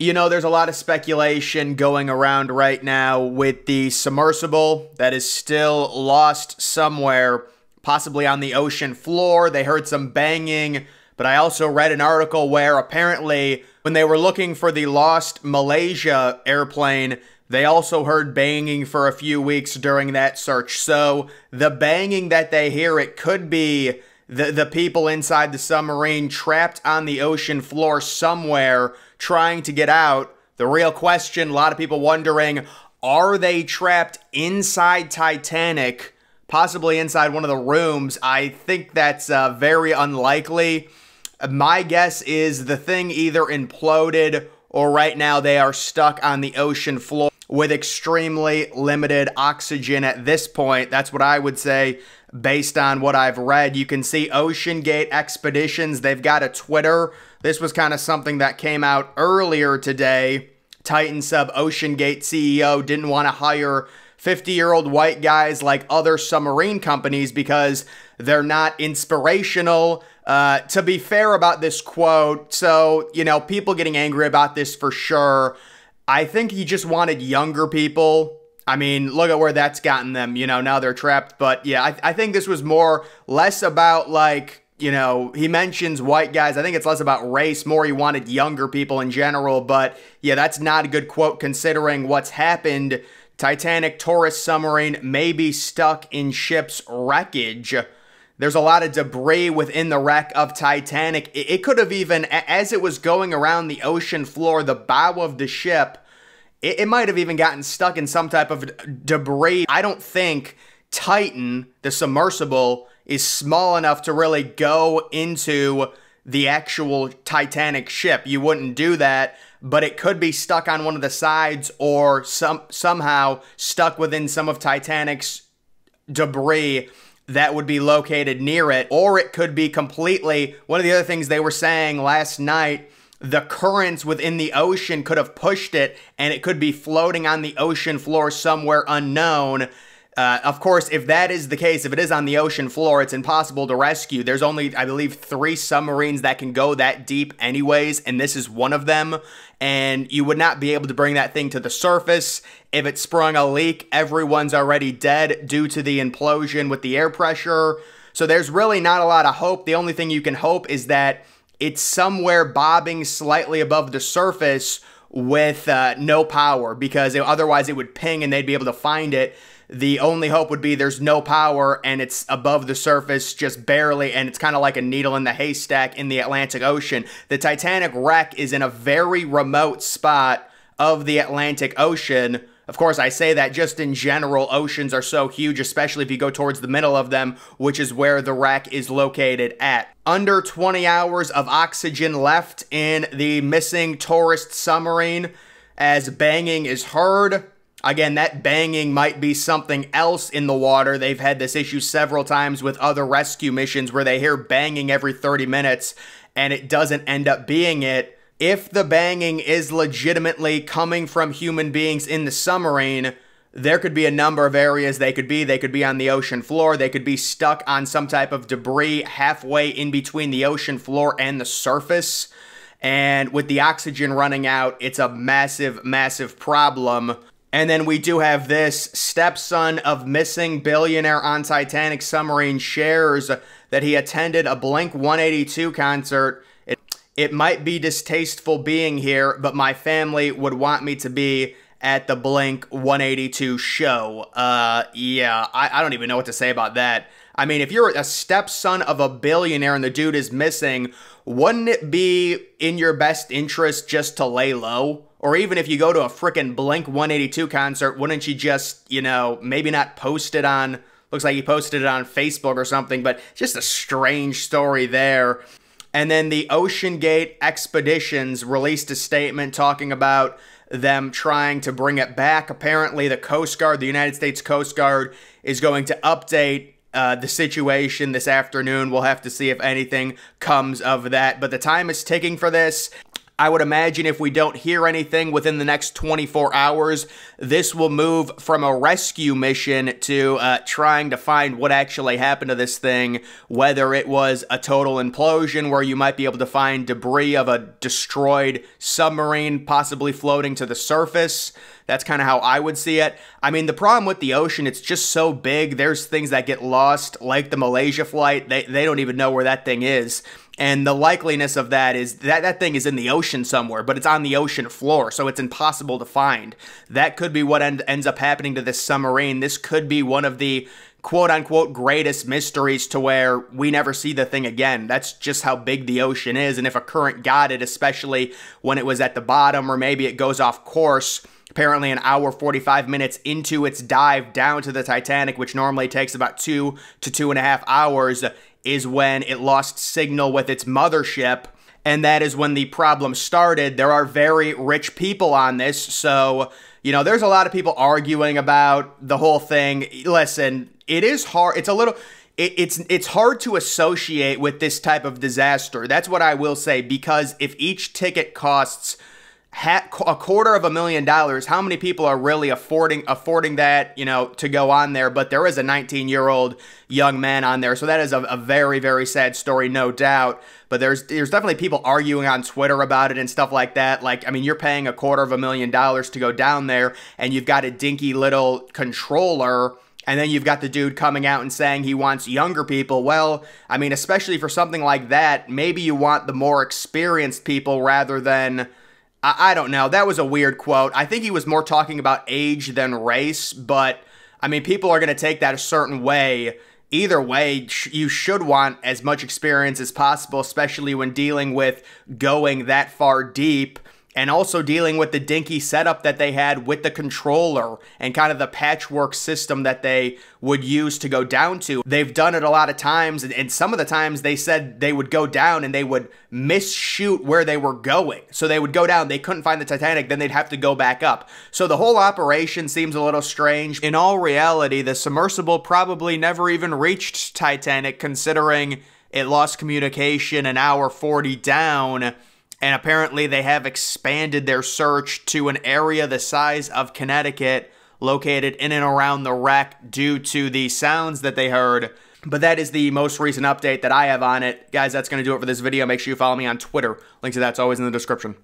You know, there's a lot of speculation going around right now with the submersible that is still lost somewhere, possibly on the ocean floor. They heard some banging, but I also read an article where apparently when they were looking for the lost Malaysia airplane, they also heard banging for a few weeks during that search. So the banging that they hear, it could be the people inside the submarine trapped on the ocean floor somewhere trying to get out. The real question, a lot of people wondering, are they trapped inside Titanic, possibly inside one of the rooms? I think that's very unlikely. My guess is the thing either imploded or right now they are stuck on the ocean floor with extremely limited oxygen at this point. That's what I would say based on what I've read. You can see OceanGate Expeditions. They've got a Twitter. This was kind of something that came out earlier today. Titan Sub OceanGate CEO didn't want to hire 50-year-old white guys like other submarine companies because they're not inspirational. To be fair about this quote, so, you know, people getting angry about this for sure. I think he just wanted younger people. I mean, look at where that's gotten them. You know, now they're trapped. But yeah, I think this was less about like, you know, he mentions white guys. I think it's less about race, more he wanted younger people in general. But yeah, that's not a good quote considering what's happened. Titanic tourist submarine may be stuck in ship's wreckage. There's a lot of debris within the wreck of Titanic. It could have even, as it was going around the ocean floor, the bow of the ship, it might have even gotten stuck in some type of debris. I don't think Titan, the submersible, is small enough to really go into the actual Titanic ship. You wouldn't do that, but it could be stuck on one of the sides or somehow stuck within some of Titanic's debris that would be located near it. Or it could be completely, one of the other things they were saying last night, the currents within the ocean could have pushed it and it could be floating on the ocean floor somewhere unknown. Of course, if that is the case, if it is on the ocean floor, it's impossible to rescue. There's only, I believe, 3 submarines that can go that deep anyways, and this is one of them. And you would not be able to bring that thing to the surface. If it sprung a leak, everyone's already dead due to the implosion with the air pressure. So there's really not a lot of hope. The only thing you can hope is that it's somewhere bobbing slightly above the surface with no power, because otherwise it would ping and they'd be able to find it. The only hope would be there's no power and it's above the surface just barely, and it's kind of like a needle in the haystack in the Atlantic Ocean. The Titanic wreck is in a very remote spot of the Atlantic Ocean. Of course, I say that just in general, oceans are so huge, especially if you go towards the middle of them, which is where the wreck is located at. Under 20 hours of oxygen left in the missing tourist submarine as banging is heard. Again, that banging might be something else in the water. They've had this issue several times with other rescue missions where they hear banging every 30 minutes and it doesn't end up being it. If the banging is legitimately coming from human beings in the submarine, there could be a number of areas they could be. They could be on the ocean floor. They could be stuck on some type of debris halfway in between the ocean floor and the surface. And with the oxygen running out, it's a massive, massive problem. And then we do have this stepson of missing billionaire on Titanic submarine shares that he attended a Blink-182 concert. It might be distasteful being here, but my family would want me to be at the Blink-182 show. Yeah, I don't even know what to say about that. I mean, if you're a stepson of a billionaire and the dude is missing, wouldn't it be in your best interest just to lay low? Or even if you go to a frickin' Blink-182 concert, wouldn't you just, you know, maybe not post it on, looks like he posted it on Facebook or something, but just a strange story there. And then the OceanGate Expeditions released a statement talking about them trying to bring it back. Apparently the Coast Guard, the United States Coast Guard, is going to update the situation this afternoon. We'll have to see if anything comes of that. But the time is ticking for this. I would imagine if we don't hear anything within the next 24 hours, this will move from a rescue mission to trying to find what actually happened to this thing, whether it was a total implosion where you might be able to find debris of a destroyed submarine possibly floating to the surface. That's kind of how I would see it. I mean, the problem with the ocean, it's just so big. There's things that get lost, like the Malaysia flight. They don't even know where that thing is. And the likeliness of that is that thing is in the ocean somewhere, but it's on the ocean floor, so it's impossible to find. That could be what ends up happening to this submarine. This could be one of the quote-unquote greatest mysteries to where we never see the thing again. That's just how big the ocean is, and if a current got it, especially when it was at the bottom, or maybe it goes off course, apparently an hour 45 minutes into its dive down to the Titanic, which normally takes about 2 to 2.5 hours, is when it lost signal with its mothership, and that is when the problem started. There are very rich people on this, so, you know, there's a lot of people arguing about the whole thing. Listen, it is hard. It's a little... It's hard to associate with this type of disaster. That's what I will say, because if each ticket costs $250,000, how many people are really affording that, you know, to go on there? But there is a 19-year-old young man on there, so that is a very, very sad story, no doubt. But there's definitely people arguing on Twitter about it and stuff like that. Like, I mean, you're paying $250,000 to go down there, and you've got a dinky little controller, and then you've got the dude coming out and saying he wants younger people. Well, I mean, especially for something like that, maybe you want the more experienced people rather than... I don't know. That was a weird quote. I think he was more talking about age than race, but, I mean, people are going to take that a certain way. Either way, you should want as much experience as possible, especially when dealing with going that far deep, and also dealing with the dinky setup that they had with the controller and kind of the patchwork system that they would use to go down to. They've done it a lot of times, and some of the times they said they would go down and they would misshoot where they were going. So they would go down, they couldn't find the Titanic, then they'd have to go back up. So the whole operation seems a little strange. In all reality, the submersible probably never even reached Titanic, considering it lost communication an hour 40 down. And apparently they have expanded their search to an area the size of Connecticut, located in and around the wreck due to the sounds that they heard. But that is the most recent update that I have on it. Guys, that's going to do it for this video. Make sure you follow me on Twitter. Link to that's always in the description.